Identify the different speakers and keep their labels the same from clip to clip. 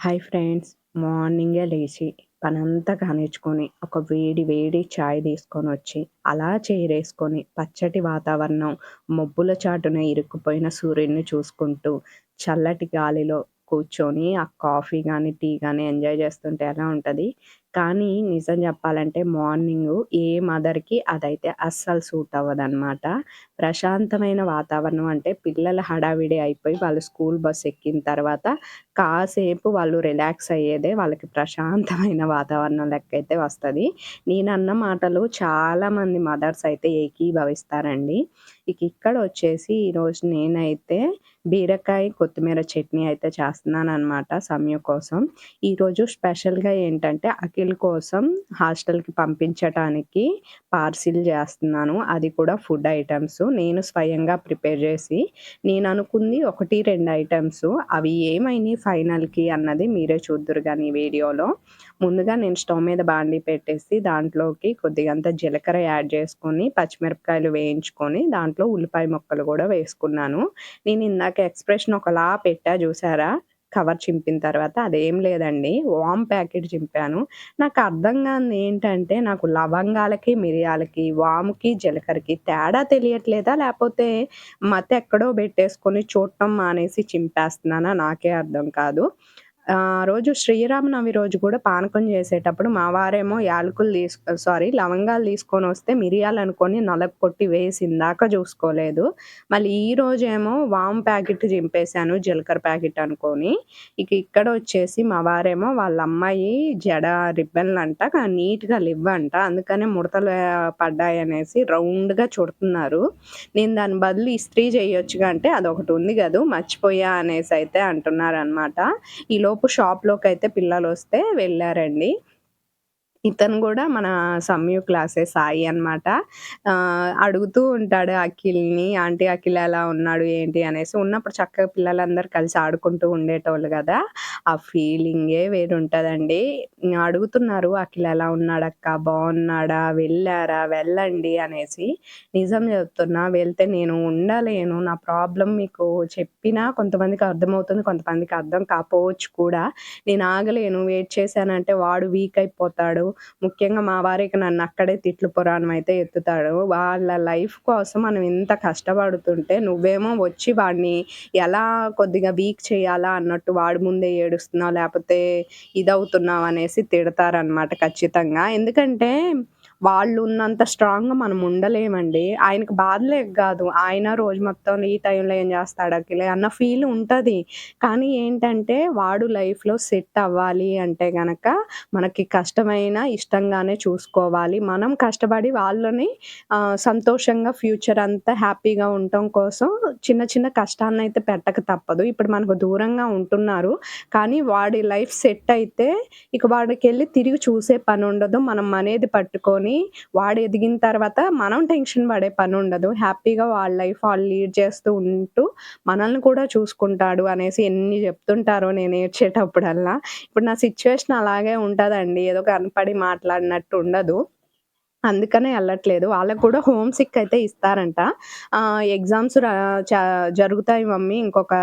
Speaker 1: Hi friends. మార్నింగే లేచి పనంతా కానిచ్చుకొని, ఒక వేడి వేడి చాయ్ తీసుకొనొచ్చి, అలా చైరేసుకొని, పచ్చటి వాతావరణం, మబ్బుల చాటున ఇరుక్కుపోయిన సూర్యుడిని చూసుకుంటూ, చల్లటి గాలిలో కూర్చొని, ఆ కాఫీ గానీ, టీ గానీ ఎంజాయ్ చేస్తుంటే ఎలా ఉంటది? కానీ నిజం చెప్పాలంటే మార్నింగు ఏ మదర్‌కి అదైతే అస్సలు సూట్ అవ్వదనమాట. ప్రశాంతమైన వాతావరణం అంటే పిల్లల హడావిడి అయిపోయి, వాళ్ళు స్కూల్ బస్ ఎక్కిన తర్వాత కాసేపు వాళ్ళు రిలాక్స్ అయ్యేదే వాళ్ళకి ప్రశాంతమైన వాతావరణం లెక్కైతే వస్తది. నేనన్న మాటలు చాలామంది మదర్స్ అయితే ఏకీభవిస్తారండి. ఇక ఇక్కడొచ్చేసి ఈరోజు నేనైతే బీరకాయ, కొత్తిమీర చట్నీ అయితే చేస్తున్నాననమాట సంయు కోసం. ఈరోజు స్పెషల్‌గా ఏంటంటే అఖిల్ కోసం హాస్టల్‌కి పంపించటానికి పార్సిల్ జేస్తున్నాను. అది కూడా ఫుడ్ ఐటెమ్స్. నేను స్వయంగా ప్రిపేర్ జేసి నేననుకుంది 1, 2 ఐటెమ్సు. అవి ఏమైనియి ఫైనల్‌కి అన్నది మీరే చూద్దురు గాని ఈ వీడియోలో. ముందుగా నేను స్టవ్ మీద బాండీ పెట్టేసి దాంట్లోకి కొద్దిగంత జీలకర్ర యాడ్ చేసుకొని, పచ్చిమిరపకాయలు వేయించుకొని, దాంట్లో ఉల్లిపాయ ముక్కలు గూడా వేసుకున్నాను. నేనిందాక ఎక్స్‌ప్రెషన్ ఒకలా పెట్టా జూసారా? కవర్ చింపిన తర్వాత అదేం లేదండి. వామ్ ప్యాకెట్ చింపాను. నాకర్థం గానిదేంటంటే, నాకు లవంగాలకి, మిరియాలకి, వాముకి, జీలకర్రకి తేడా తెలియట్లేదా? లేపోతే మతెక్కడో బెట్టేసుకొని చూడటం మానేసి చింపేస్తున్నానా? నాకే అర్థం కాదు. ఆ రోజు శ్రీరామనవమి రోజు కూడా పానకం చేసేటప్పుడు మా వారేమో లవంగాలు తీసుకొనొస్తే మిరియాలనుకోని నలగకొట్టి వేసి ఇందాక చూసుకోలేదు. మళ్ళీ ఈరోజేమో వాము ప్యాకెట్ చింపేసాను జీలకర్ర ప్యాకెట్ అనుకోని. ఇక ఇక్కడొచ్చేసి మా వారేమో వాళ్ళ అమ్మాయి జడ రిబ్బన్‌లంట నీట్‌గా లెవ్వంట. అందుకనే ముడతలు పడ్డాయనేసి రౌండ్‌గా చుడుతున్నారు. నేను దాని బదులు ఇస్త్రీ చేయొచ్చుగా అంటే అదొకటుంది గదూ మర్చిపోయా అనేసైతే అంటున్నారనమాట. ఈలోపు షాప్‌లోకైతే పిల్లలొస్తే వెళ్ళారండి. ఇతను గూడా మన సంయు క్లాసే సాయి అనమాట. అడుగుతూ ఉంటాడు అఖిల్‌ని, "ఆంటీ అఖిల్ ఎలా ఉన్నాడు? ఏంటి?" అనేసి. ఉన్నప్పుడు చక్కగా పిల్లలందరూ కలిసి ఆడుకుంటూ ఉండేటోళ్ళు గదా! ఆ ఫీలింగే వేరుంటదండి. అడుగుతున్నారు, "అఖిల్ ఎలా ఉన్నాడక్క? బావున్నాడా? వెళ్ళారా? వెళ్ళండి" అనేసి. నిజం చెప్తున్నా వెళ్తే నేను ఉండలేను. నా ప్రాబ్లమ్ మీకు చెప్పినా కొంతమందికి అర్థమవుతుంది. కొంతమందికి అర్థం కాపోవచ్చు కూడా. నేను ఆగలేను. వెయిట్ చేశానంటే వాడు వీక్ అయిపోతాడు. ముఖ్యంగా మా వారు ఇక నన్నక్కడే తిట్లు పురాణం అయితే ఎత్తుతాడు. వాళ్ళ లైఫ్ కోసం మనం ఇంత కష్టపడుతుంటే నువ్వేమో వచ్చి వాడిని ఎలా కొద్దిగా వీక్ చేయాలా అన్నట్టు వాడి ముందే ఏడుస్తున్నావు, లేపోతే ఇదవుతున్నావు అనేసి తిడతారనమాట ఖచ్చితంగా. ఎందుకంటే వాళ్ళున్నంత స్ట్రాంగ్‌గా మనం ఉండలేమండి. ఆయనకి బాధలేక గాదు. ఆయన రోజు మొత్తం ఈ టైంలో ఏం జేస్తాడు అఖిల్ అన్న ఫీల్ ఉంటది. కానీ ఏంటంటే వాడు లైఫ్‌లో సెట్ అవ్వాలి అంటే గనక మనకి కష్టమైన ఇష్టంగానే చూసుకోవాలి. మనం కష్టపడి వాళ్ళని సంతోషంగా ఫ్యూచర్ అంతా హ్యాపీగా ఉండటం కోసం చిన్న చిన్న కష్టాన్నయితే పెట్టక తప్పదు. ఇప్పుడు మనకు దూరంగా ఉంటున్నారు. కానీ వాడి లైఫ్ సెట్ అయితే ఇక వాడికెళ్ళి తిరిగి చూసే పనుండదు. మనం మనేది పట్టుకొని వాడు ఎదిగిన తర్వాత మనం టెన్షన్ పడే పనుండదు. హ్యాపీగా వాళ్ళ లైఫ్ వాళ్ళు లీడ్ చేస్తూ ఉంటూ మనల్ని కూడా చూసుకుంటాడు అనేసి ఎన్ని చెప్తుంటారో నేను ఏడ్చేటప్పుడల్లా. ఇప్పుడు నా సిట్యుయేషన్ అలాగే ఉంటదండి. ఏదో కనపడి మాట్లాడినట్టు ఉండదు. అందుకనే ఎళ్ళట్లేదు. వాళ్ళకి కూడా హోమ్ సిక్ అయితే ఇస్తారంట. ఎగ్జామ్స్ చ జరుగుతాయి మమ్మీ ఇంకొక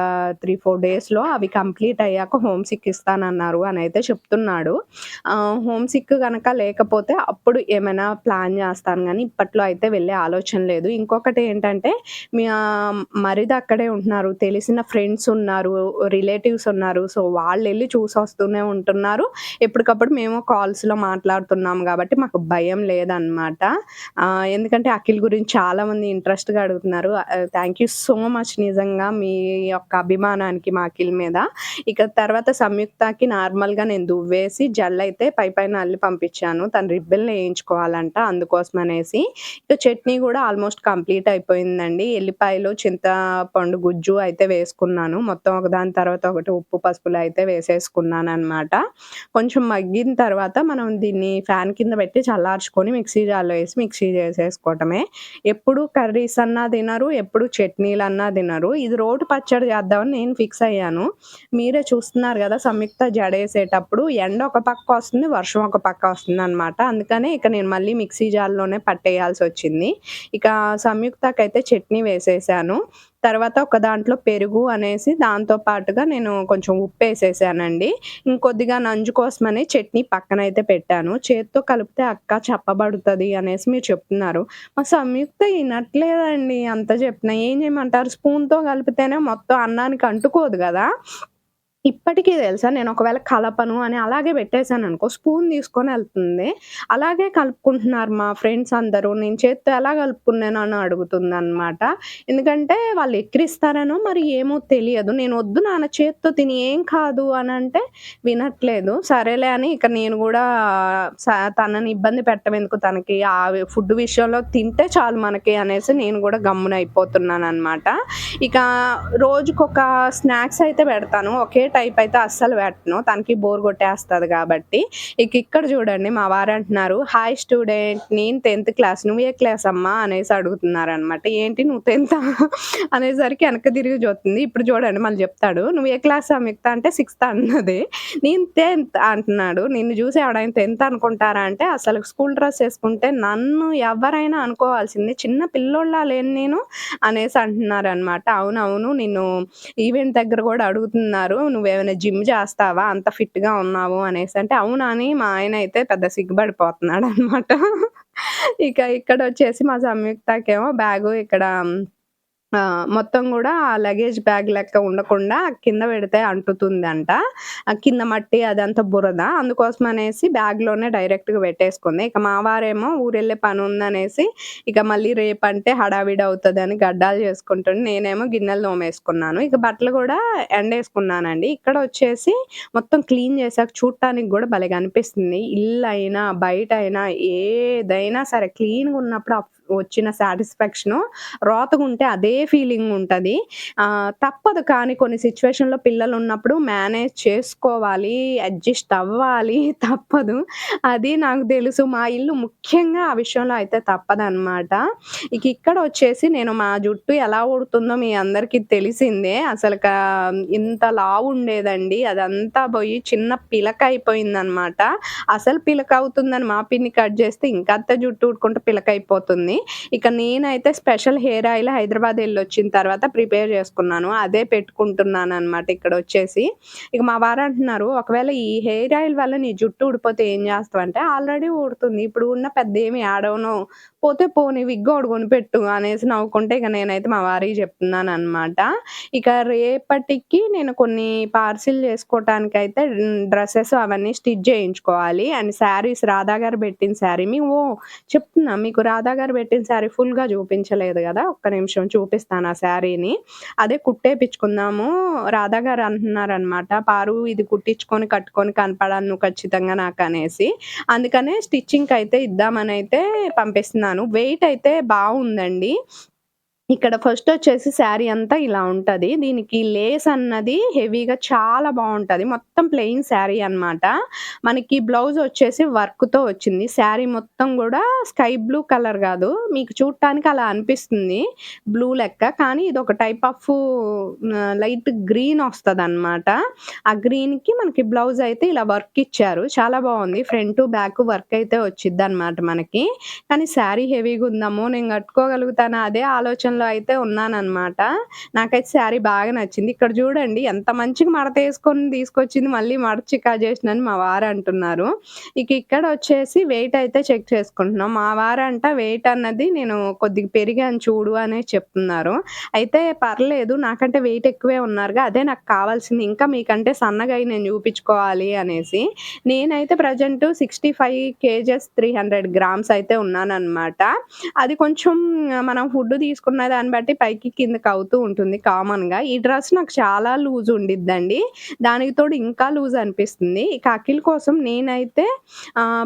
Speaker 1: 3, 4 డేస్‌లో అవి కంప్లీట్ అయ్యాక హోమ్ సిక్ ఇస్తానన్నారు అనైతే చెప్తున్నాడు. హోమ్ సిక్ గనక లేకపోతే అప్పుడు ఏమైనా ప్లాన్ జేస్తాను గానీ, ఇప్పట్లో అయితే వెళ్ళే ఆలోచన లేదు. ఇంకొకటేంటంటే మరిది అక్కడే ఉంటున్నారు. తెలిసిన ఫ్రెండ్స్ ఉన్నారు, రిలేటివ్స్ ఉన్నారు. సో, వాళ్ళెళ్లి చూసొస్తూనే ఉంటున్నారు. ఎప్పటికప్పుడు మేము కాల్స్‌లో మాట్లాడుతున్నాం గాబట్టి మాకు భయం లేదనమాట. ఎందుకంటే అఖిల్ గురించి చాలామంది ఇంట్రెస్ట్‌గా అడుగుతున్నారు. థాంక్ యూ సో మచ్ నిజంగా మీ యొక్క అభిమానానికి మా అఖిల్ మీద. ఇక తర్వాత సంయుక్తకి నార్మల్‌గా నేను దువ్వేసి జడలైతే పైపైన అల్లి పంపించాను. తను రిబ్బన్‌లు ఏయించుకోవాలంట అందుకోసమనేసి. ఇక చట్నీ గూడా ఆల్‌మోస్ట్ కంప్లీట్ అయిపోయిందండి. ఎల్లిపాయలు, చింతపండు గుజ్జు అయితే వేసుకున్నాను. మొత్తం ఒకదాని తర్వాత ఒకటి ఉప్పు, పసుపులు అయితే వేసేసుకున్నాననమాట. కొంచెం మగ్గిన తర్వాత మనం దీన్ని ఫ్యాన్ కింద పెట్టి చల్లార్చుకొని మిక్సీ జార్‌లో ఏసి మిక్సీ చేసేసుకోవటమే. ఎప్పుడు కర్రీస్ అన్నా తినరు, ఎప్పుడు చట్నీలన్నా తినరు. ఇది రోటి పచ్చడి చేద్దామని నేను ఫిక్స్ అయ్యాను. మీరే చూస్తున్నారు గదా! సంయుక్త జడేసేటప్పుడు ఎండ ఒక పక్క వస్తుంది, వర్షం ఒక పక్క వస్తుందనమాట. అందుకనే ఇక నేను మళ్ళీ మిక్సీ జార్‌లోనే పట్టేయాల్సొచ్చింది. ఇక సంయుక్తకైతే చట్నీ వేసేసాను. తర్వాత ఒక దాంట్లో పెరుగు అనేసి దాంతో పాటుగా నేను కొంచెం ఉప్పేసేసానండి. ఇంకొద్దిగా నంజు కోసమని చట్నీ పక్కనైతే పెట్టాను. చేత్తో కలిపితే అక్క చప్పబడుతది అనేసి మీరు చెప్తున్నారు. మా సంయుక్త ఇనట్లేదండి అంత చెప్పినా. ఏం చేయమంటారు? స్పూన్‌తో కలిపితేనే మొత్తం అన్నానికి అంటుకోదు గదా! ఇప్పటికి తెలుసా నేను ఒకవేళ కలపను అని అలాగే పెట్టేసాననుకో స్పూన్ తీసుకొనెళ్తుంది. అలాగే కలుపుకుంటున్నారు మా ఫ్రెండ్స్ అందరూ. నేను చేత్తో ఎలా కలుపుకున్నానని అడుగుతుందనమాట. ఎందుకంటే వాళ్ళు ఎక్కిరిస్తారనో మరి ఏమో తెలియదు. నేను "వద్దు నాన్న చేత్తో తిని ఏం కాదు" అనంటే వినట్లేదు. సరేలే అని ఇక నేను గూడా స తనని ఇబ్బంది పెట్టమెందుకు తనకి ఫుడ్ విషయంలో తింటే చాలు మనకి అనేసి నేను గూడా గమ్మునయిపోతున్నాననమాట. ఇక రోజుకొక స్నాక్స్ అయితే పెడతాను. ఒకే టైప్ అయితే అస్సలు పెట్టను. తనకి బోర్ కొట్టేస్తది గాబట్టి. ఇక ఇక్కడ చూడండి మా వారంటున్నారు, "హాయ్ స్టూడెంట్ నేను 10థ్ క్లాస్. నువ్వు ఏ క్లాస్ అమ్మా?" అనేసి అడుగుతున్నారనమాట. ఏంటి నువ్వు 10థా అనేసరికి వెనక్కి తిరిగి చూస్తుంది. ఇప్పుడు చూడండి మళ్ళీ చెప్తాడు, "నువ్వు ఏ క్లాస్ సంయుక్త" అంటే 6థ్ అన్నది. నేను 10థ్ అంటున్నాడు. నిన్ను చూసి ఎవడైనా 10థ్ అనుకుంటారా అంటే, అసలు స్కూల్ డ్రెస్ ఏసుకుంటే నన్ను ఎవ్వరైనా అనుకోవాల్సిందే. చిన్న పిల్లోడిలా లేను నేను అనేసి అంటున్నారనమాట. అవునవును. నిన్ను ఈవెంట్ దగ్గర గూడా అడుగుతున్నారు. "నువ్వేమైనా జిమ్ చేస్తావా? అంత ఫిట్‌గా ఉన్నావు" అనేసంటే, అవునా అని మా ఆయనయితే పెద్ద సిగ్గుపడిపోతున్నాడనమాట. ఇక ఇక్కడొచ్చేసి మా సంయుక్తకేమో బ్యాగు ఇక్కడ మొత్తం గూడా లగేజ్ బ్యాగ్ లెక్క ఉండకుండా కింద పెడితే అంటుతుందంట. కింద మట్టి అదంతా బురద. అందుకోసమనేసి బ్యాగ్‌లోనే డైరెక్ట్‌గా పెట్టేసుకుంది. ఇక మా వారేమో ఊరెళ్ళే పనుందనేసి ఇక మళ్ళీ రేపంటే హడావిడి అవుతదని గడ్డాలు చేసుకుంటుండు. నేనేమో గిన్నెలు తోమేసుకున్నాను. ఇక బట్టలు గూడా ఎండేసుకున్నానండి. ఇక్కడొచ్చేసి మొత్తం క్లీన్ చేశాక చూడటానికి గూడా భలేగా అనిపిస్తుంది. ఇల్లయినా, బయటయినా ఏదైనా సరే క్లీన్‌గున్నప్పుడు వచ్చిన సాటిస్ఫాక్షను రోతగుంటే అదే ఫీలింగుంటది. తప్పదు కానీ కొన్ని సిట్యుయేషన్‌లో పిల్లలున్నప్పుడు మేనేజ్ చేసుకోవాలి, అడ్జస్ట్ అవ్వాలి తప్పదు. అది నాకు తెలుసు. మా ఇల్లు ముఖ్యంగా ఆ విషయంలో అయితే తప్పదనమాట. ఇక ఇక్కడొచ్చేసి నేను మా జుట్టు ఎలా ఊడుతుందో మీ అందరికీ తెలిసిందే. ఇంత లావుండేదండి. అదంతా బోయి చిన్న పిలక అయిపోయిందనమాట. అసలు పిలక అవుతుందని మా పిన్ని కట్ జేస్తే ఇంకాస్త జుట్టు ఊడుకుంటే పిలకయిపోతుంది. ఇక నేనైతే స్పెషల్ హెయిర్ ఆయిల్ హైదరాబాద్ ఎళ్ళొచ్చిన తర్వాత ప్రిపేర్ చేసుకున్నాను. అదే పెట్టుకుంటున్నాననమాట ఇక్కడొచ్చేసి. ఇక మా వారంటున్నారు, "ఒకవేళ ఈ హెయిర్ ఆయిల్ వల్ల నీ జుట్టు ఊడిపోతే ఏం జేస్తావంటే" ఆల్రెడీ ఊడుతుంది. ఇప్పుడు ఉన్న పెద్దేమి యాడవను. పోతే పోనీ విగ్ ఒకటి కొనిపెట్టు అనేసి నవ్వుకుంటే ఇక నేనైతే మా వారికి చెప్తున్నాననమాట. ఇక రేపటికి నేను కొన్ని పార్సిల్ చేసుకోవటానికైతే డ్రెసెస్ అవన్నీ స్టిచ్ చేయించుకోవాలి. అండ్ శారీస్ రాధా గారు పెట్టిన శారీ చెప్తున్నా మీకు రాధా గారు పెట్టిన శారీ ఫుల్‌గా చూపించలేదు గదా! ఒక్క నిమిషం చూపిస్తాను ఆ శారీని. అదే కుట్టేపిచ్చుకుందాము. రాధా గారు అంటున్నారనమాట, "పారు ఇది కుట్టించుకొని, కట్టుకొని కనపడాలి నువ్వు ఖచ్చితంగా నాకనేసి." అందుకనే స్టిచ్చింగ్‌కయితే ఇద్దామనైతే పంపిస్తున్నాను. వెయిట్ అయితే బావుందండి. ఇక్కడ ఫస్టొచ్చేసి శారీ అంతా ఇలా ఉంటది. దీనికి లేస్ అన్నది హెవీగా చాలా బావుంటది. మొత్తం ప్లెయిన్ శారీ అన్నమాట. మనకి బ్లౌజొచ్చేసి వర్క్‌తో వచ్చింది. శారీ మొత్తం గూడా స్కై బ్లూ కలర్ గాదు. మీకు చూడటానికి అలా అనిపిస్తుంది. బ్లూ లెక్క. కానీ ఇదొక టైప్ ఆఫ్ లైట్ గ్రీన్ ఒస్తదన్నమాట. ఆ గ్రీన్‌కి మనకి బ్లౌజ్ అయితే ఇలా వర్క్ ఇచ్చారు. చాలా బావుంది. ఫ్రంటు, బ్యాకు వర్క్ అయితే వచ్చిద్దన్నమాట మనకి. కానీ శారీ హెవీగుందమ్మో! నేను కట్టుకోగలుగుతానా? అదే ఆలోచనలో అయితే ఉన్నాననమాట. నాకైతే శారీ బాగా నచ్చింది. ఇక్కడ చూడండి ఎంత మంచిగా మడతేసుకొని తీసుకొచ్చింది. మళ్ళీ మడత చికాకు చేసిందని మా వారంటున్నారు. ఇక ఇక్కడొచ్చేసి వెయిట్ అయితే చెక్ చేసుకుంటున్నాం. మా వారంట వెయిట్ అన్నది నేను కొద్దిగా పెరిగాను చూడు అనేసి చెప్తున్నారు. అయితే పర్లేదు నాకంటే వెయిట్ ఎక్కువే ఉన్నారుగా అదే నాకు కావాల్సింది. ఇంకా మీకంటే సన్నగయి నేను చూపించుకోవాలి అనేసి. నేనైతే ప్రెజెంట్ 65 కేజెస్ 300 గ్రామ్స్ అయితే ఉన్నాననమాట. అది కొంచెం మనం ఫుడ్ తీసుకున్న దాన్ని బట్టి పైకి కిందకి అవుతూ ఉంటుంది కామన్‌గా. ఈ డ్రెస్ నాకు చాలా లూజ్ ఉండిద్దండి. దానికి తోడు ఇంకా లూజ్ అనిపిస్తుంది. ఇక అఖిల్ కోసం నేనైతే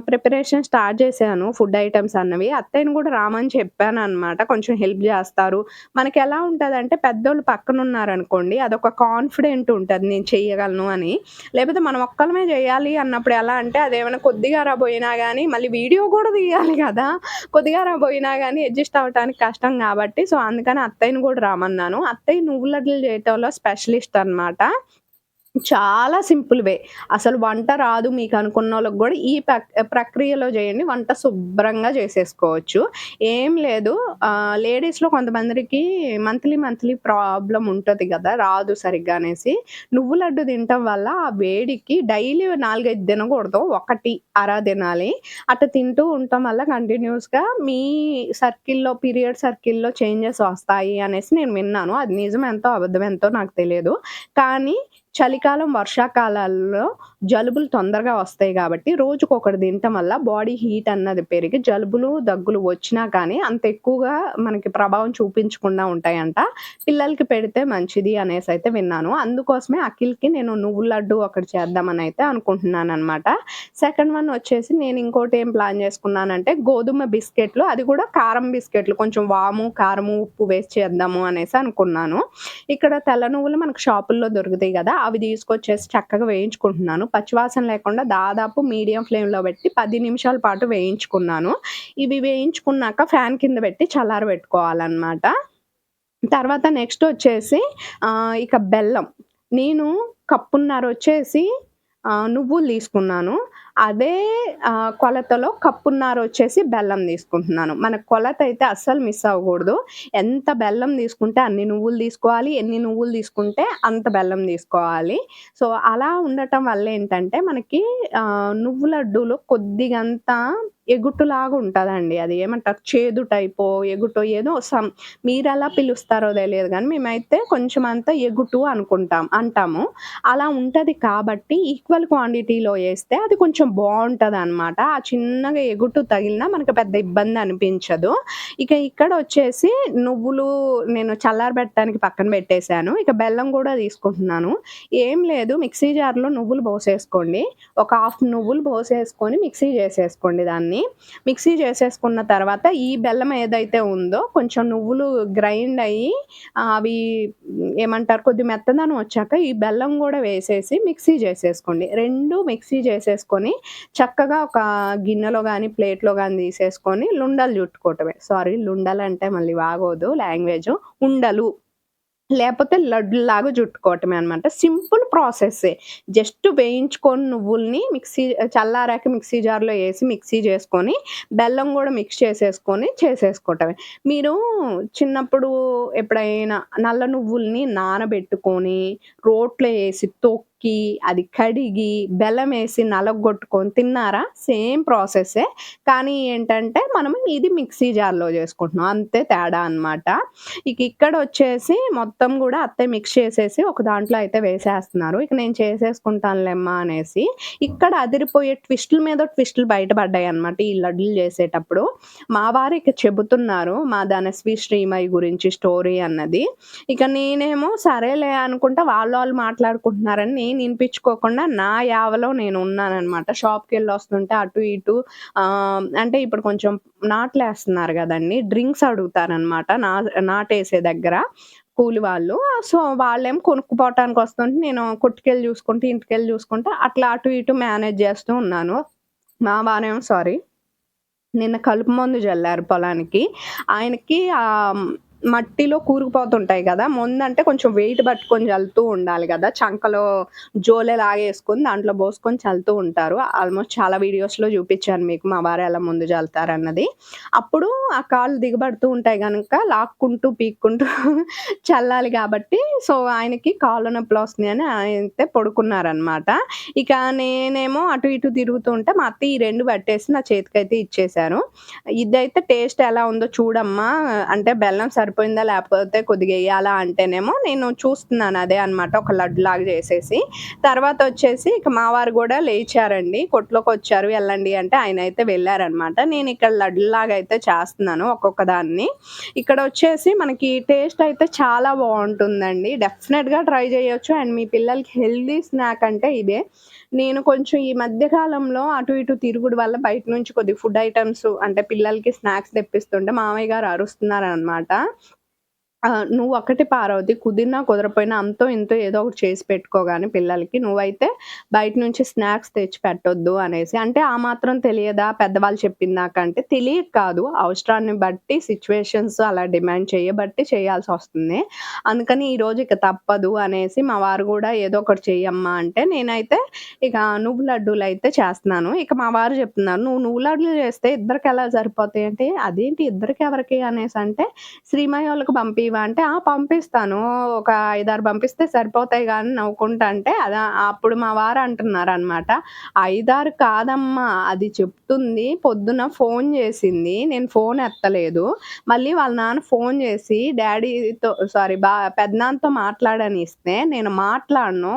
Speaker 1: ప్రిపరేషన్ స్టార్ట్ చేశాను ఫుడ్ ఐటెమ్స్ అన్నవి. అత్తయ్యని కూడా రామని చెప్పాననమాట. కొంచెం హెల్ప్ జేస్తారు. మనకెలా ఉంటదంటే పెద్దోళ్ళు పక్కనున్నారనుకోండి అదొక కాన్ఫిడెంట్ ఉంటది నేను చెయ్యగలను అని. లేపోతే మనం ఒక్కళ్ళమే జేయాలి అన్నప్పుడు ఎలా అంటే అదేమైనా కొద్దిగా రాబోయినా గానీ మళ్ళీ వీడియో గూడా తీయాలి గదా! కొద్దిగా రాబోయినా గానీ అడ్జస్ట్ అవ్వటానికి కష్టం గాబట్టి అందుకని అత్తయ్యని గూడా రామన్నాను. అత్తయ్య నువ్వుల లడ్డలు జేయటంలో స్పెషలిస్ట్ అనమాట. చాలా సింపుల్ వే. అసలు వంట రాదు మీకనుకున్నోళ్ళకి గూడా ఈ ప్రక్రియలో జేయండి. వంట శుభ్రంగా జేసేసుకోవచ్చు. ఏం లేదు లేడీస్‌లో కొంతమందికి మంత్లీ ప్రాబ్లమ్ ఉంటది గదా! రాదు సరిగ్గా అనేసి. నువ్వు లడ్డు తినటం వల్ల ఆ వేడికి డైలీ 4, 5 తినకూడదు. ఒకటి అర తినాలి. అట్లా తింటూ ఉండటం వల్ల కంటిన్యూయస్‌గా మీ పీరియడ్ సర్కిల్‌లో చేంజెస్ వస్తాయి అనేసి నేను విన్నాను. అది నిజమెంతో, అబద్ధమెంతో నాకు తెలియదు. కానీ చలికాలం, వర్షాకాలాల్లో జలుబులు తొందరగా వస్తాయి గాబట్టి, రోజుకొకటి తినటం వల్ల బాడీ హీట్ అన్నది పెరిగి జలుబులు, దగ్గులు వచ్చినా కానీ అంత ఎక్కువగా మనకి ప్రభావం చూపించకుండా ఉంటాయంట. పిల్లలకి పెడితే మంచిది అనేసైతే విన్నాను. అందుకోసమే అఖిల్‌కి నేను నువ్వుల లడ్డు ఒకటి చేద్దామనైతే అనుకుంటున్నాననమాట. సెకండ్ వన్ వచ్చేసి నేను ఇంకోటేం ప్లాన్ చేసుకున్నానంటే, గోధుమ బిస్కెట్‌లు అది కూడా కారం బిస్కెట్‌లు కొంచెం వాము, కారము, ఉప్పు వేసి చేద్దాము అనేసి అనుకున్నాను. ఇక్కడ తెల్ల నువ్వులు మనకు షాపుల్లో దొరుకుతాయి గదా! అవి తీసుకొచ్చేసి చక్కగా వేయించుకుంటున్నాను. పచ్చివాసన లేకుండా దాదాపు మీడియం ఫ్లేమ్‌లో పెట్టి 10 నిమిషాల పాటు వేయించుకున్నాను. ఇవి వేయించుకున్నాక ఫ్యాన్ కింద పెట్టి చల్లారబెట్టుకోవాలనమాట. తర్వాత నెక్స్టొచ్చేసి ఇక బెల్లం. నేను కప్పున్నరొచ్చేసి నువ్వులు తీసుకున్నాను. అదే కొలతలో కప్పున్నరొచ్చేసి బెల్లం తీసుకుంటున్నాను. మన కొలతయితే అస్సలు మిస్ అవ్వకూడదు. ఎంత బెల్లం తీసుకుంటే అన్ని నువ్వులు తీసుకోవాలి. ఎన్ని నువ్వులు తీసుకుంటే అంత బెల్లం తీసుకోవాలి. సో, అలా ఉండటం వల్లేంటంటే మనకి నువ్వు లడ్డూలో కొద్దిగంతా ఎగుటులాగా ఉంటదండి. అది ఏమంటారు చేదు టైపో, ఎగుటో ఏదో మీరెలా పిలుస్తారో తెలియదు గానీ, మేమైతే కొంచెం అంతా ఎగుటు అంటాము. అలా ఉంటది కాబట్టి ఈక్వల్ క్వాంటిటీలో ఏస్తే అది కొంచెం బావుంటదనమాట. ఆ చిన్నగా ఎగుటు తగిలినా మనకు పెద్ద ఇబ్బంది అనిపించదు. ఇక ఇక్కడొచ్చేసి నువ్వులు నేను చల్లారబెట్టడానికి పక్కన పెట్టేసాను. ఇక బెల్లం గూడా తీసుకుంటున్నాను. ఏం లేదు మిక్సీ జార్‌లో నువ్వులు పోసేసుకోండి. ఒక హాఫ్ నువ్వులు పోసేసుకొని మిక్సీ చేసేసుకోండి దాన్ని. మిక్సీ చేసేసుకున్న తర్వాత ఈ బెల్లం ఏదైతే ఉందో కొంచెం నువ్వులు గ్రైండ్ అయ్యి అవి ఏమంటారు కొద్దిగా మెత్తదనం వచ్చాక ఈ బెల్లం గూడా వేసేసి మిక్సీ చేసేసుకోండి. 2 మిక్సీ చేసేసుకొని చక్కగా ఒక గిన్నెలో గానీ, ప్లేట్‌లో గానీ తీసేసుకొని లుండలు చుట్టుకోవటమే. సారీ లుండలంటే మళ్ళీ బాగోదు లాంగ్వేజు. ఉండలు. లేపోతే లడ్డులాగా జుట్టుకోవటమే అనమాట. సింపుల్ ప్రాసెస్సే. జస్ట్ వేయించుకొని నువ్వుల్ని చల్లారాక మిక్సీ జార్‌లో ఏసి మిక్సీ చేసుకొని, బెల్లం గూడా మిక్స్ చేసేసుకొని చేసేసుకోవటమే. మీరు చిన్నప్పుడు ఎప్పుడైనా నల్ల నువ్వుల్ని నానబెట్టుకొని, రోట్లో ఏసి తొక్కి, అది కడిగి, బెల్లమేసి నలగొట్టుకొని తిన్నారా? సేమ్ ప్రాసెస్సే. కానీ ఏంటంటే, మనం ఇది మిక్సీ జార్‌లో జేసుకుంటున్నాం. అంతే తేడా అనమాట. ఇక్కడొచ్చేసి మొత్తం గూడా అత్తయ్య మిక్స్ చేసేసి ఒక దాంట్లో అయితే వేసేస్తున్నారు. ఇక నేను చేసేసుకుంటానులేమ్మా అనేసి. ఇక్కడ అదిరిపోయే ట్విస్టుల మీద ట్విస్టులు బయట పడ్డాయన్నమాట ఈ లడ్డులు చేసేటప్పుడు. మా వారు ఇక చెబుతున్నారు మా ధనశ్రీ శ్రీమయి గురించి స్టోరీ అన్నది. ఇక నేనేమో సరేలే అనుకుంటా వాళ్ళు మాట్లాడుకుంటున్నారని నేను ఇనిపించుకోకుండా నా యావలో నేను ఉన్నానన్నమాట. షాప్‌కెళ్ళొస్తుంటే అటు ఇటు అంటే ఇప్పుడు కొంచెం నాట్లేస్తున్నారు గదండీ! డ్రింక్స్ అడుగుతారనమాట. నాటేసే దగ్గర కూలి వాళ్ళు. సో, వాళ్ళేమో కొనుక్కుపోవటానికొస్తుంటే నేను కొట్టుకెళ్ళి చూసుకుంటూ, ఇంటికెళ్ళి చూసుకుంటా అట్లా అటు ఇటు మేనేజ్ జేస్తూ ఉన్నాను. మా వారేమో సారీ నిన్న కలుపు మందు జల్లారు పొలానికి. ఆయనకి మట్టిలో కూరుకుపోతుంటాయి గదా! ముందంటే కొంచెం వెయిట్ పట్టుకొని జల్లుతూ ఉండాలి గదా! చంకలో జోలెలాగేసుకొని దాంట్లో బోసుకొని చల్లుతూ ఉంటారు. ఆల్‌మోస్ట్ చాలా వీడియోస్‌లో చూపిచ్చాను మీకు మా వారు ఎలా ముందు జల్లుతారన్నది. అప్పుడు ఆ కాళ్ళు దిగబడుతూ ఉంటాయి గనుక లాక్కుంటూ, పీక్కుంటూ చల్లాలి గాబట్టి సో, ఆయనకి కాళ్ళు నొప్పులొస్తున్నాయని ఆయనైతే పడుకున్నారనమాట. ఇక నేనేమో అటు ఇటు తిరుగుతూ ఉంటే మా అత్తయ్య ఈ 2 పట్టేసి నా చేతికైతే ఇచ్చేశారు. ఇదైతే టేస్ట్ ఎలా ఉందో చూడమ్మా అంటే బెల్లం సరిపోయిందా లేకపోతే కొద్దిగా ఎయ్యాలా అంటేనేమో నేను చూస్తున్నాను అదే అనమాట ఒక లడ్డులాగా చేసేసి. తర్వాతొచ్చేసి ఇక మా వారు గూడా లేచారండి. కొట్లోకొచ్చారు ఎళ్ళండి అంటే ఆయనైతే వెళ్లారనమాట. నేనిక్కడ లడ్డులాగా అయితే చేస్తున్నాను ఒక్కొక్క దాన్ని. ఇక్కడొచ్చేసి మనకి టేస్ట్ అయితే చాలా బావుంటుందండి. డెఫినెట్‌గా ట్రై చేయొచ్చు. అండ్ మీ పిల్లలకి హెల్తీ స్నాక్ అంటే ఇదే. నేను కొంచెం ఈ మధ్య కాలంలో అటు ఇటు తిరుగుడు వల్ల బయట నుంచి కొద్దిగా ఫుడ్ ఐటెమ్స్ అంటే పిల్లలకి స్నాక్స్ తెప్పిస్తుంటే మామయ్య గారు అరుస్తున్నారనమాట. నువ్వొక్కటి పార్వతి కుదిరినా, కుదరపోయినా అంతో ఇంతో ఏదో ఒకటి చేసి పెట్టుకో గాని పిల్లలకి. నువ్వైతే బయట నుంచి స్నాక్స్ తెచ్చి పెట్టొద్దు అనేసి. అంటే ఆ మాత్రం తెలియదా పెద్దవాళ్ళు చెప్పిందాక అంటే, తెలియక కాదు. అవసరాన్ని బట్టి సిట్యుయేషన్స్ అలా డిమాండ్ చేయబట్టి చేయాల్సొస్తుంది. అందుకని ఈరోజు ఇక తప్పదు అనేసి మా వారు గూడా ఏదో ఒకటి చెయ్యమ్మా అంటే, నేనైతే ఇక నువ్వు లడ్డూలయితే చేస్తున్నాను. ఇక మా వారు చెప్తున్నారు, "నువ్వు లడ్డూలు చేస్తే ఇద్దరికెలా సరిపోతాయి" అంటే, "అదేంటి ఇద్దరికెవరికి" అనేసంటే, "శ్రీమయ్యోళ్ళకి పంపియవా" అంటే, "ఆ! పంపిస్తాను. ఒక 5, 6 పంపిస్తే సరిపోతాయిగా" అని నవ్వుకుంటా అంటే, అప్పుడు మా వారు అంటున్నారనమాట, "5, 6 కాదమ్మా అది చెప్తుంది పొద్దున ఫోను చేసింది. నేను ఫోను ఎత్తలేదు. మళ్ళీ వాళ్ళ నాన్న ఫోను చేసి డ్యాడీతో సారీ పెదనాన్నతో మాట్లాడనిస్తే, నేను మాట్లాడను.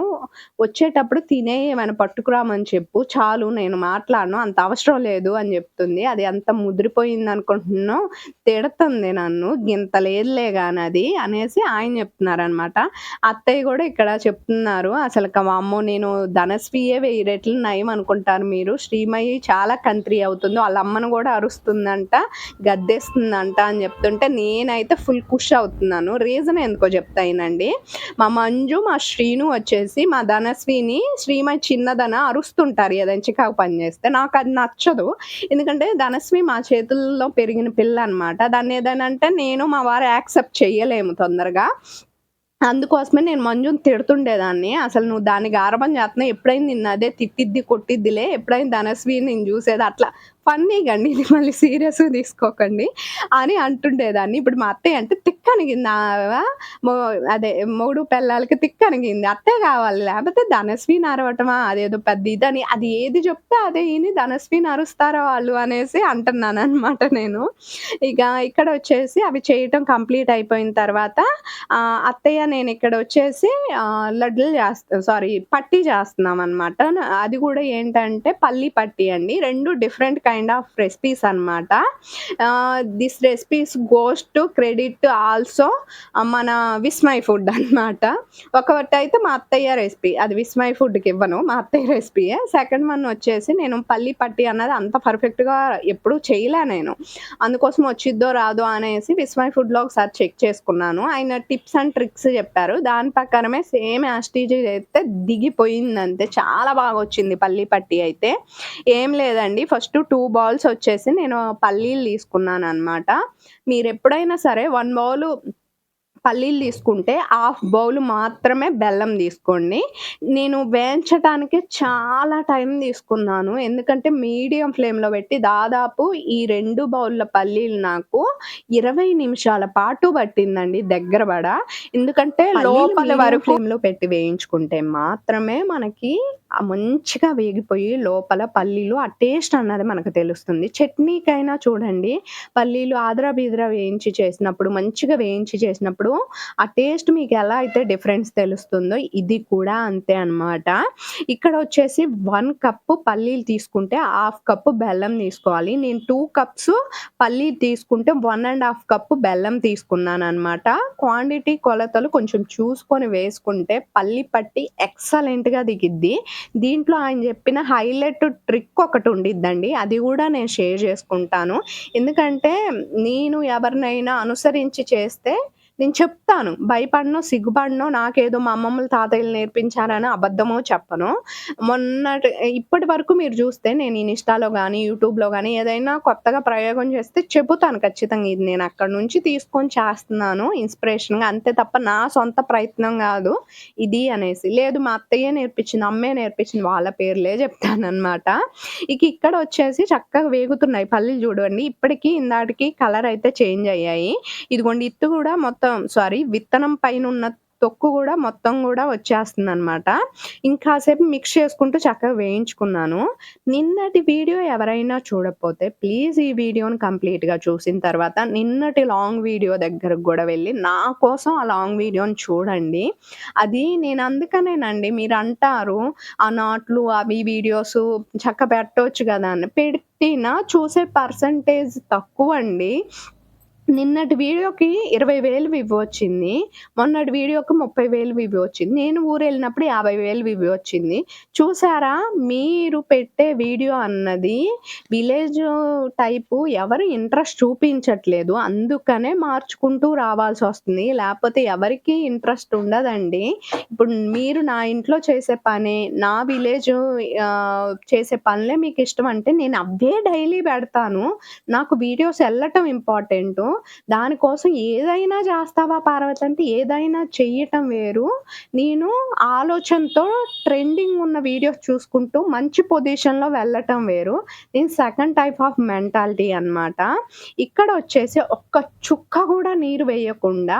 Speaker 1: వచ్చేటప్పుడు తినేయి ఏమైనా పట్టుకురామని చెప్పు. చాలు నేను మాట్లాడను. అంత అవసరం లేదు" అని చెప్తుంది. అది ఎంత ముదిరిపోయిందనుకుంటున్నావు. తిడతంది నన్ను. "గింత లేదులే గానది" అనేసి ఆయన చెప్తున్నారనమాట. అత్తయ్య గూడా ఇక్కడ చెప్తున్నారు. అసలక వామ్మో! నేను ధనశ్రీయే 1000 రెట్లు నయం అనుకుంటారు మీరు. శ్రీమయి చాలా కంత్రీ అవుతుంది. వాళ్ళ అమ్మను గూడా అరుస్తుందంట, గద్దేస్తుందంట అని చెప్తుంటే నేనైతే ఫుల్ ఖుష్ అవుతున్నాను. రీజన్ ఎందుకో చెప్తా ఇనండి. మా మంజు, మా శ్రీను వచ్చేసి మా ధనశ్రీని శ్రీమయి చిన్నదని అరుస్తుంటారు ఏదైనా చికాకు పని చేస్తే. నాకది నచ్చదు. ఎందుకంటే ధనశ్రీ మా చేతుల్లో పెరిగిన పిల్లనమాట. దాన్నేదైనా అంటే నేను, మా వారు యాక్సెప్ట్ చెయ్యలేము తొందరగా. అందుకోసమే నేను మంజుని తిడుతుండేదాన్ని. "అసలు నువ్వు దాన్ని గారాబం చేత్తన్నావు. ఎప్పుడైనా నిన్నదే తిట్టిద్ది, కొట్టిద్దిలే. ఎప్పుడైనా ధనశ్రీని నేను చూసేది" అట్లా ఫన్నీగండి. ఇది మళ్ళీ సీరియస్‌గా తీసుకోకండి అని అంటుండేదాన్ని. ఇప్పుడు మా అత్తయ్య అంటే తిక్కనిగింది మొ అదే మొగుడు పెళ్ళాలకి తిక్కనిగింది. అత్తే కావాలి లేపోతే ధనశ్రీని అరవటమా అదేదో పెద్ద ఇదని. అది ఏది చెప్తే అదే ఇని ధనశ్రీని అరుస్తారా వాళ్ళు అనేసి అంటున్నాననమాట నేను. ఇక ఇక్కడొచ్చేసి అవి చేయటం కంప్లీట్ అయిపోయిన తర్వాత అత్తయ్య నేనిక్కడొచ్చేసి లడ్డూలు పట్టి చేస్తున్నామనమాట. అది గూడా ఏంటంటే పల్లి పట్టి అండి. 2 డిఫరెంట్ కైండ్ ఆఫ్ రెసిపీస్ అనమాట. This recipes goes to credit also మన విస్మయ్ ఫుడ్ అనమాట. ఒకటైతే మా అత్తయ్య రెసిపీ. అది విస్మయ్ ఫుడ్‌కివ్వను. మా అత్తయ్య రెసిపీయే. సెకండ్ వన్ వచ్చేసి నేను పల్లి పట్టి అన్నది అంత పర్ఫెక్ట్‌గా ఎప్పుడు చేయలే నేను. అందుకోసం వచ్చిద్దో రాదో అనేసి విస్మయ్ ఫుడ్‌లో ఒకసారి చెక్ చేసుకున్నాను. ఆయన టిప్స్ అండ్ ట్రిక్స్ చెప్పారు. దాని ప్రకారమే సేమ్ యాజ్ టీజ్ చేస్తే దిగిపోయిందంతే. చాలా బాగొచ్చింది పల్లి పట్టి అయితే. ఏం లేదండి ఫస్ట్ 2 బౌల్స్ వచ్చేసి నేను పల్లీలు తీసుకున్నాననమాట. మీరెప్పుడైనా సరే 1 బౌలు పల్లీలు తీసుకుంటే హాఫ్ బౌల్ మాత్రమే బెల్లం తీసుకోండి. నేను వేయించటానికి చాలా టైం తీసుకున్నాను. ఎందుకంటే మీడియం ఫ్లేమ్‌లో పెట్టి దాదాపు ఈ 2 బౌల్‌ల పల్లీలు నాకు 20 నిమిషాల పాటు పట్టిందండి దగ్గర పడ. ఎందుకంటే లోపల వరకు ఫ్లేమ్‌లో పెట్టి వేయించుకుంటే మాత్రమే మనకి మంచిగా వేగిపోయి లోపల పల్లీలు ఆ టేస్ట్ అన్నది మనకు తెలుస్తుంది. చట్నీకైనా చూడండి పల్లీలు ఆదరా బీదరా మంచిగా వేయించి చేసినప్పుడు ఆ టేస్ట్ మీకెలా అయితే డిఫరెన్స్ తెలుస్తుందో ఇది కూడా అంతే అన్నమాట. ఇక్కడొచ్చేసి 1 కప్పు పల్లీలు తీసుకుంటే హాఫ్ కప్పు బెల్లం తీసుకోవాలి. నేను 2 కప్స్ పల్లీలు తీసుకుంటే 1 ½ కప్పు బెల్లం తీసుకున్నాననమాట. క్వాంటిటీ కొలతలు కొంచెం చూసుకొని వేసుకుంటే పల్లి పట్టి ఎక్సలెంట్‌గా దిగిద్ది. దీంట్లో ఆయన చెప్పిన హైలైట్ ట్రిక్ ఒకటి ఉండిద్దండి. అది గూడా నేను షేర్ చేసుకుంటాను. ఎందుకంటే నేను ఎవరినైనా అనుసరించి చేస్తే నేను చెప్తాను. భయపడనో, సిగ్గుపడనో నాకేదో మా అమ్మమ్మలు, తాతయ్యలు నేర్పించారని అబద్ధమో చెప్పను. ఇప్పటి వరకు మీరు చూస్తే నేను ఇన్‌స్టాలో గాని, యూట్యూబ్‌లో గాని ఏదైనా కొత్తగా ప్రయోగం చేస్తే చెబుతాను ఖచ్చితంగా. ఇది నేను అక్కడి నుంచి తీసుకొని చేస్తున్నాను ఇన్‌స్పిరేషన్‌గా అంతే తప్ప నా సొంత ప్రయత్నం గాదు ఇది అనేసి. లేదు మా అత్తయ్యే నేర్పించింది, అమ్మే నేర్పించింది వాళ్ళ పేర్లే చెప్తాననమాట. ఇక్కడొచ్చేసి చక్కగా వేగుతున్నాయి పల్లీలు చూడండి. ఇప్పటికి ఇందాటికి కలర్ అయితే చేంజ్ అయ్యాయి. ఇదిగోండి ఇత్తు గూడా విత్తనం పైనున్న తొక్కు గూడా మొత్తం గూడా వచ్చేస్తుందనమాట. ఇంకాసేపు మిక్స్ చేసుకుంటూ చక్కగా వేయించుకున్నాను. నిన్నటి వీడియో ఎవరైనా చూడకపోతే ప్లీజ్ ఈ వీడియోని కంప్లీట్‌గా చూసిన తర్వాత నిన్నటి లాంగ్ వీడియో దగ్గరకు గూడా వెళ్లి నా కోసం ఆ లాంగ్ వీడియోని చూడండి. అది నేను అందుకనేనండి మీరంటారు ఆ నాట్లు అవి వీడియోసు పెట్టొచ్చు గదా అని. పెట్టినా చూసే పర్సెంటేజ్ తక్కువండి. నిన్నటి వీడియోకి 20,000 వ్యూవ్ వచ్చింది. మొన్నటి వీడియోకి 30,000 వ్యూవ్ వచ్చింది. నేను ఊరెళ్ళినప్పుడు 50,000 వ్యూవ్ వచ్చింది. చూసారా? మీరు పెట్టే వీడియో అన్నది విలేజ్ టైపు ఎవరు ఇంట్రెస్ట్ చూపించట్లేదు. అందుకనే మార్చుకుంటూ రావాల్సొస్తుంది. లేపోతే ఎవరికీ ఇంట్రెస్ట్ ఉండదండి. ఇప్పుడు మీరు నా ఇంట్లో చేసే పనే, నా విలేజు చేసే పనులే మీకిష్టమంటే నేను అవే డైలీ పెడతాను. నాకు వీడియోస్ ఎళ్ళటం ఇంపార్టెంటు. దానికోసం ఏదైనా జేస్తావా పార్వతి అంటే ఏదైనా చెయ్యటం వేరు. నేను ఆలోచనతో ట్రెండింగ్ ఉన్న వీడియోస్ చూసుకుంటూ మంచి పొజిషన్‌లో వెళ్ళటం వేరు. నేను సెకండ్ టైప్ ఆఫ్ మెంటాలిటీ అనమాట. ఇక్కడొచ్చేసి ఒక్క చుక్క గూడా నీరు వేయకుండా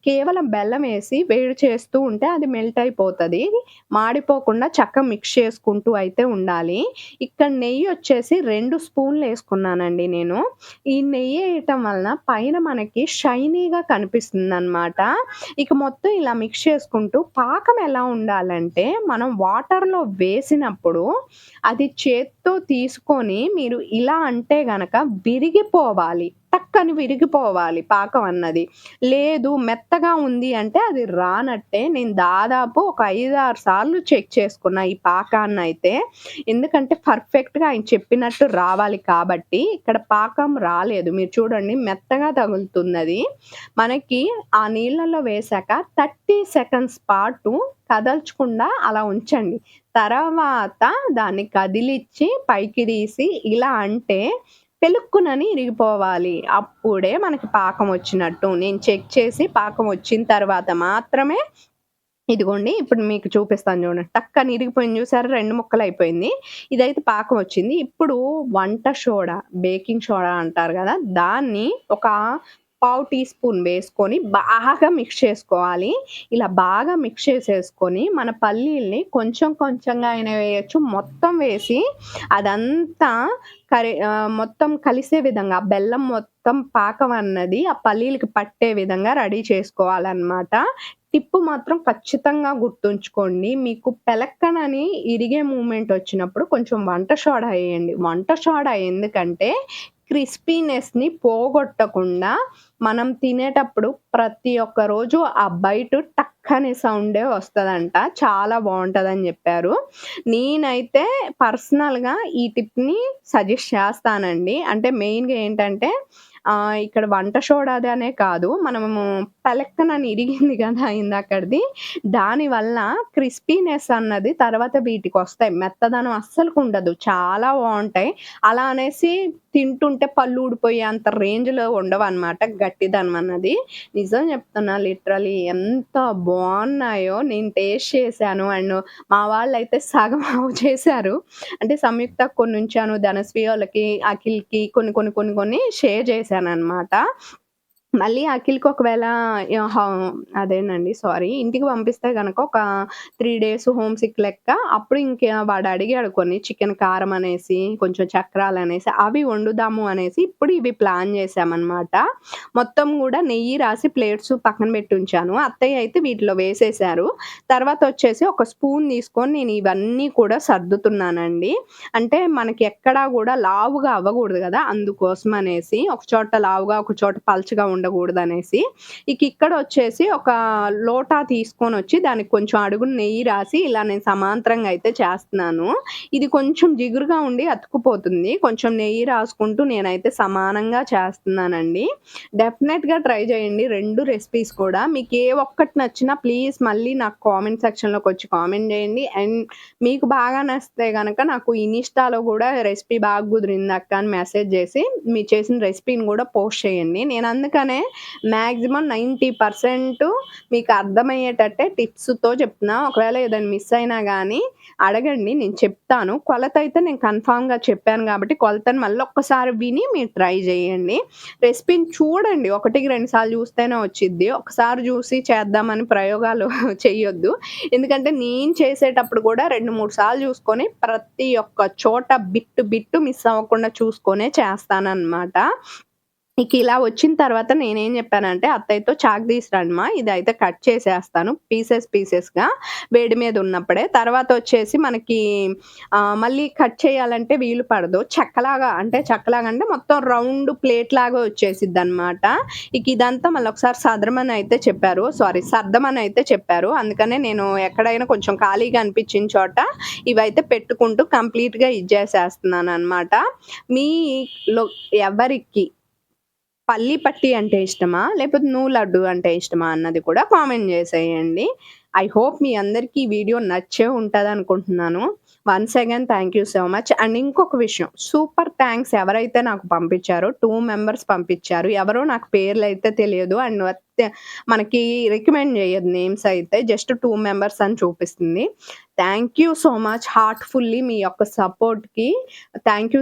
Speaker 1: కేవలం బెల్లమేసి వేడి చేస్తూ ఉంటే అది మెల్ట్ అయిపోతది. మాడిపోకుండా చక్కగా మిక్స్ చేసుకుంటూ అయితే ఉండాలి. ఇక్కడ నెయ్యొచ్చేసి 2 స్పూన్‌లేసుకున్నానండి నేను. ఈ నెయ్యేయటం వలన పైన మనకి షైనీగా కనిపిస్తుందనమాట. ఇక మొత్తం ఇలా మిక్స్ చేసుకుంటూ పాకం ఎలా ఉండాలంటే, మనం వాటర్‌లో వేసినప్పుడు అది చేత్తో తీసుకొని మీరు ఇలా అంటే గనక విరిగిపోవాలి. టక్కని విరిగిపోవాలి పాకం అన్నది. లేదు మెత్తగా ఉంది అంటే అది రానట్టే. నేను దాదాపు ఒక 5, 6 సార్లు చెక్ చేసుకున్నా ఈ పాకాన్నయితే. ఎందుకంటే పర్ఫెక్ట్‌గా ఆయన చెప్పినట్టు రావాలి కాబట్టి, ఇక్కడ పాకం రాలేదు. మీరు చూడండి మెత్తగా తగులుతున్నది. మనకి ఆ నీళ్ళలో వేశాక 30 సెకండ్స్ పాటు కదల్చకుండా అలా ఉంచండి. తర్వాత దాన్ని కదిలిచ్చి పైకి తీసి ఇలా అంటే పెలుక్కునని ఇరిగిపోవాలి. అప్పుడే మనకి పాకం వచ్చినట్టు. నేను చెక్ చేసి పాకం వచ్చిన తర్వాత మాత్రమే ఇదిగోండి ఇప్పుడు మీకు చూపిస్తాను చూడండి. టక్కని ఇరిగిపోయింది చూసారా? 2 ముక్కలయిపోయింది. ఇదైతే పాకం వచ్చింది. ఇప్పుడు వంట సోడా, బేకింగ్ సోడా అంటారు గదా! దాన్ని ఒక పావు టీ స్పూన్ వేసుకొని బాగా మిక్స్ చేసుకోవాలి. ఇలా బాగా మిక్స్ చేసేసుకొని మన పల్లీల్ని కొంచెం కొంచెంగా అయినా వేయొచ్చు. మొత్తం వేసి అదంతా మొత్తం కలిసే విధంగా బెల్లం మొత్తం పాకం అన్నది ఆ పల్లీలకి పట్టే విధంగా రెడీ చేసుకోవాలనమాట. టిప్పు మాత్రం ఖచ్చితంగా గుర్తుంచుకోండి. మీకు పెలక్కనని ఇరిగే మూవ్‌మెంట్ వచ్చినప్పుడు కొంచెం వంట సోడా ఎయండి. వంట సోడా ఎందుకంటే క్రిస్పీనెస్‌ని పోగొట్టకుండా మనం తినేటప్పుడు ప్రతి ఒక్క రోజు ఆ బైట్ టక్ అనే సౌండే వస్తదంట. చాలా బావుంటదని జెప్పారు. నేనైతే పర్సనల్‌గా ఈ టిప్‌ని సజెస్ట్ చేస్తానండి. అంటే మెయిన్‌గా ఏంటంటే ఇక్కడ వంట సోడాదనే కాదు. మనము పలక్కనని ఇరిగింది గదా! ఇందాకడిది. దానివల్ల క్రిస్పీనెస్ అన్నది తర్వాత వీటికొస్తాయి. మెత్తదనం అస్సలకుండదు. చాలా బావుంటాయి. అలా అనేసి తింటుంటే పళ్ళు ఊడిపోయేంత రేంజ్‌లో ఉండవనమాట గట్టిదనం అన్నది. నిజం చెప్తున్నా లిటరల్లీ ఎంత బావున్నాయో నేను టేస్ట్ చేశాను. అండ్ మా వాళ్ళైతే సగం చేశారు. అంటే సంయుక్తకి కొన్నుంచాను. ధనశ్రీ వాళ్ళకి, అఖిల్‌కి కొన్ని షేర్ చేశాననమాట. మళ్ళీ అఖిల్‌కి ఒకవేళ అదేనండి సారీ. ఇంటికి పంపిస్తే గనక ఒక 3 డేస్ హోమ్ సిక్ లెక్క. అప్పుడు వాడు అడిగాడు కొన్ని చికెన్ కారం అనేసి, కొంచెం చక్రాలనేసి అవి వండుదాము అనేసి ఇప్పుడు ఇవి ప్లాన్ చేశామనమాట. మొత్తం గూడా నెయ్యి రాసి ప్లేట్స్ పక్కన పెట్టి ఉంచాను. అత్తయ్య అయితే వీటిలో వేసేశారు. తర్వాతొచ్చేసి ఒక స్పూన్ తీసుకొని నేను ఇవన్నీ కూడా సర్దుతున్నానండి. అంటే మనకి ఎక్కడా గూడా లావుగా అవ్వగూడదు గదా! అందుకోసమనేసి ఒక చోట లావుగా, ఒక చోట పల్చగా ఉండగూడదనేసి. ఇక్కడొచ్చేసి ఒక లోటా తీసుకొనొచ్చి దానికి కొంచెం అడుగున నెయ్యి రాసి ఇలా నేను సమాంతరంగా అయితే చేస్తున్నాను. ఇది కొంచెం జిగురుగా ఉండి అతుక్కుపోతుంది. కొంచెం నెయ్యి రాసుకుంటూ నేనైతే సమానంగా చేస్తున్నానండి. డెఫినెట్‌గా ట్రై చేయండి 2 రెసిపీస్ కూడా. మీకు ఏ ఒక్కటి నచ్చినా ప్లీజ్ మళ్ళీ నాకు కామెంట్ సెక్షన్‌లోకొచ్చి కామెంట్ చేయండి. అండ్ మీకు బాగా నచ్చితే గనక నాకు ఇన్‌స్టాలో గూడా రెసిపీ బాగా కుదిరిందక్క అని మెసేజ్ జేసి మీరు చేసిన రెసిపీని గూడా పోస్ట్ చేయండి. నేను అందుకనే మాక్సిమం 90% మీకు అర్థమయ్యేటట్టే టిప్స్‌తో చెప్తున్నా. ఒకవేళ ఏదైనా మిస్ అయినా గానీ అడగండి నేను చెప్తాను. కొలతయితే నేను కన్ఫర్మ్‌గా చెప్పాను గాబట్టి కొలతని మళ్ళొక్కసారి విని మీరు ట్రై జేయండి. రెసిపీని చూడండి. 1కి 2 సార్లు చూస్తేనే వచ్చిద్ది. ఒకసారి జూసి చేద్దామని ప్రయోగాలు చెయ్యొద్దు. ఎందుకంటే నేను చేసేటప్పుడు గూడా 2, 3 సార్లు చూసుకొని ప్రతి ఒక్క చోట బిట్టు మిస్ అవ్వకుండా చూసుకొనే చేస్తాననమాట. ఇక ఇలా వచ్చిన తర్వాత నేనేం జెప్పానంటే, "అత్తయ్యతో చాక్ తీసురండమ్మా, ఇదైతే కట్ చేసేస్తాను పీసెస్‌గా వేడి మీద ఉన్నప్పుడే. తర్వాతొచ్చేసి మనకి మళ్ళీ కట్ చేయాలంటే వీలు పడదు. చెక్కలాగా అంటే మొత్తం రౌండ్ ప్లేట్‌లాగా వచ్చేసిద్దనమాట." ఇక ఇదంతా మళ్ళొకసారి సర్దమనయితే చెప్పారు. అందుకనే నేను ఎక్కడైనా కొంచెం ఖాళీగా అనిపించిన చోట ఇవైతే పెట్టుకుంటూ కంప్లీట్‌గా ఇది జేసేస్తున్నాననమాట. మీలో ఎవరికి పల్లి పట్టి అంటే ఇష్టమా? లేపోతే నువ్వు లడ్డు అంటే ఇష్టమా అన్నది కూడా కామెంట్ జేసేయండి. ఐ హోప్ మీ అందరికీ ఈ వీడియో నచ్చే ఉంటదనుకుంటున్నాను. Once again thank you so much. And ఇంకొక విషయం, సూపర్ థాంక్స్ ఎవరైతే నాకు పంపించారో 2 మెంబర్స్ పంపించారు. ఎవరో నాకు పేర్లయితే తెలియదు. అండ్ మనకి రికమెండ్ జేయదు నేమ్స్ అయితే. జస్ట్ 2 మెంబర్స్ అని చూపిస్తుంది. Thank you so much heartfully మీ యొక్క సపోర్ట్‌కి. థాంక్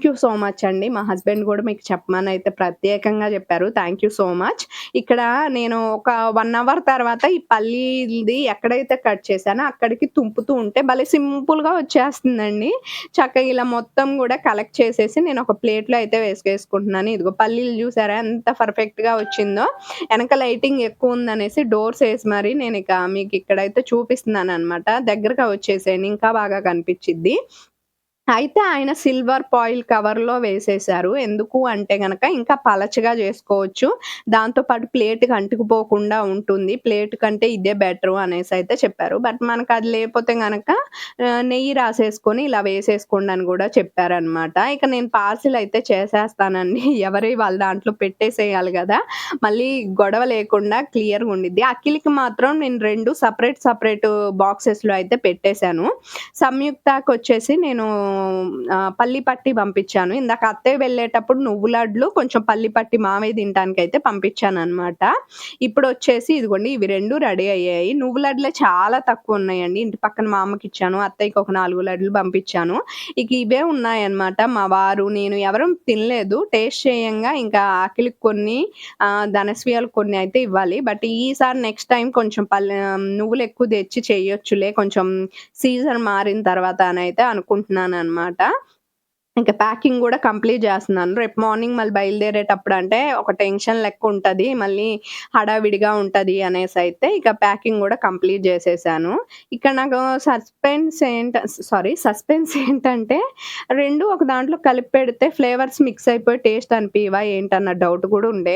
Speaker 1: యూ సో మచ్ అండి. మా హస్బెండ్ గూడా మీకు చెప్పమనయితే ప్రత్యేకంగా జెప్పారు. Thank you so much. ఇక్కడ నేను ఒక 1 అవర్ తర్వాత ఈ పల్లీది ఎక్కడైతే కట్ చేశానో అక్కడికి తుంపుతూ ఉంటే భలే సింపుల్‌గా వచ్చేస్తుందండి. చక్కగా ఇలా మొత్తం గూడా కలెక్ట్ చేసేసి నేను ఒక ప్లేట్‌లో అయితే వేసుకేసుకుంటున్నాను. ఇదిగో పల్లీలు జూసారా ఎంత పర్ఫెక్ట్‌గా వచ్చిందో. ఎనక లైటింగ్ ఎక్కువుందనేసి డోర్స్ ఏసి మరి నేనిక మీకిక్కడైతే చూపిస్తున్నాననమాట. దగ్గరగా వచ్చేసేయండి ఇంకా బాగా కనిపిచ్చిద్ది. అయితే ఆయన సిల్వర్ ఫాయిల్ కవర్‌లో వేసేశారు. ఎందుకు అంటే గనక ఇంకా పలచగా జేసుకోవచ్చు. దాంతో పాటు ప్లేట్‌కి అంటుకుపోకుండా ఉంటుంది. ప్లేట్ కంటే ఇదే బెటరు అనేసైతే చెప్పారు. బట్ మనకది లేపోతే గనక నెయ్యి రాసేసుకొని ఇలా వేసేసుకోండని గూడా చెప్పారనమాట. ఇక నేను పార్సిల్ అయితే చేసేస్తానండి. ఎవరియి వాళ్ళ దాంట్లో పెట్టేసేయాలి గదా! మళ్ళీ గొడవ లేకుండా క్లియర్‌గా ఉండిద్ది. అఖిల్‌కి మాత్రం నేను 2 సెపరేట్ బాక్సెస్‌లో అయితే పెట్టేశాను. సంయుక్తకొచ్చేసి నేను పల్లి పట్టి పంపించాను. ఇందాక అత్తయ్య వెళ్ళేటప్పుడు నువ్వు లడ్లు, కొంచెం పల్లి పట్టి మావయ్య తినటానికైతే పంపించాననమాట. ఇప్పుడొచ్చేసి ఇదిగోండి ఇవి 2 రెడీ అయ్యాయి. నువ్వు లడ్లే చాలా తక్కువున్నాయండి. ఇంటి పక్కన మా అమ్మకిచ్చాను. అత్తయ్యకి ఒక 4 లడ్లు పంపించాను. ఇక ఇవే ఉన్నాయన్నమాట. మా వారు, నేను ఎవరం తినలేదు. టేస్ట్ చేయంగా ఇంకా అఖిల్‌కి కొన్ని, ధనశ్వియాలకు కొన్ని అయితే ఇవ్వాలి. బట్ ఈసారి నెక్స్ట్ టైమ్ కొంచెం నువ్వులెక్కువ తెచ్చి చెయ్యొచ్చులే కొంచెం సీజన్ మారిన తర్వాత అనైతే అనుకుంటున్నాననమాట. ఇంక ప్యాకింగ్ గూడా కంప్లీట్ జేస్తున్నాను. రేపు మార్నింగ్ మళ్ళీ బయలుదేరేటప్పుడంటే ఒక టెన్షన్ లెక్కుంటది. మళ్ళీ హడావిడిగా ఉంటది అనేసైతే ఇక ప్యాకింగ్ గూడా కంప్లీట్ జేసేసాను. ఇక్కడ నాకు సస్పెన్స్ ఏంటంటే 2 ఒక దాంట్లో కలిపి పెడితే ఫ్లేవర్స్ మిక్స్ అయిపోయి టేస్ట్ అనిపియవా ఏంటన్న డౌట్ గూడా ఉండే.